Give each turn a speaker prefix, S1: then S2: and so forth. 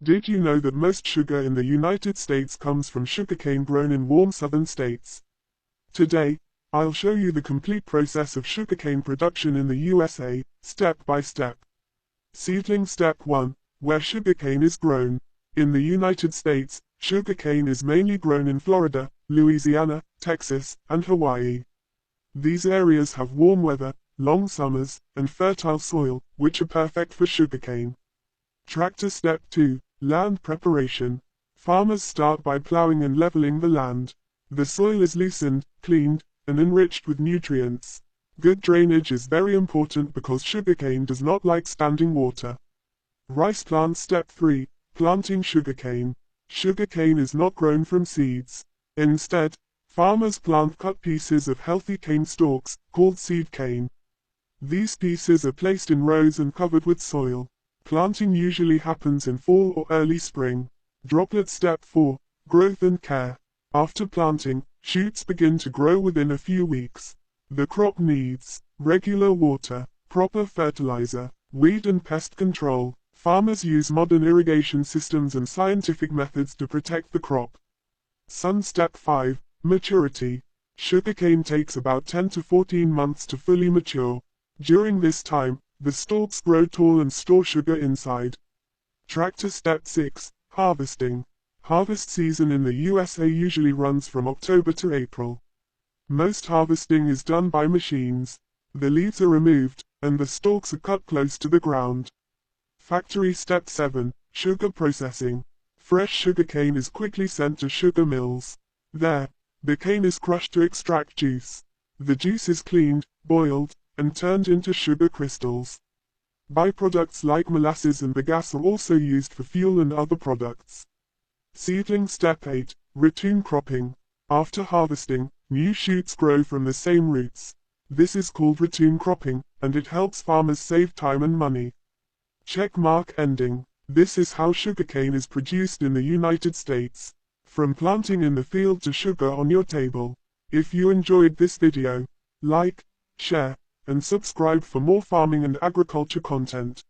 S1: Did you know that most sugar in the United States comes from sugarcane grown in warm southern states? Today, I'll show you the complete process of sugarcane production in the USA, step by step. Seedling Step 1, where sugarcane is grown. In the United States, sugarcane is mainly grown in Florida, Louisiana, Texas, and Hawaii. These areas have warm weather, long summers, and fertile soil, which are perfect for sugarcane. Tractor Step 2, land preparation. Farmers start by plowing and leveling the land. The soil is loosened, cleaned, and enriched with nutrients. Good drainage is very important because sugarcane does not like standing water. Rice plant Step 3, planting sugarcane. Sugarcane is not grown from seeds. Instead, farmers plant cut pieces of healthy cane stalks, called seed cane. These pieces are placed in rows and covered with soil. Planting usually happens in fall or early spring. Droplet Step 4, growth and care. After planting, shoots begin to grow within a few weeks. The crop needs regular water, proper fertilizer, weed and pest control. Farmers use modern irrigation systems and scientific methods to protect the crop. Sun Step 5, maturity. Sugarcane takes about 10 to 14 months to fully mature. During this time, the stalks grow tall and store sugar inside. Tractor Step 6, harvesting. Harvest season in the USA usually runs from October to April. Most harvesting is done by machines. The leaves are removed, and the stalks are cut close to the ground. Factory Step 7, sugar processing. Fresh sugarcane is quickly sent to sugar mills. There, the cane is crushed to extract juice. The juice is cleaned, boiled, and turned into sugar crystals. Byproducts like molasses and bagasse are also used for fuel and other products. Seedling Step 8, ratoon cropping. After harvesting, new shoots grow from the same roots. This is called ratoon cropping, and it helps farmers save time and money. Checkmark ending. This is how sugarcane is produced in the United States. From planting in the field to sugar on your table. If you enjoyed this video, like, share, and subscribe for more farming and agriculture content.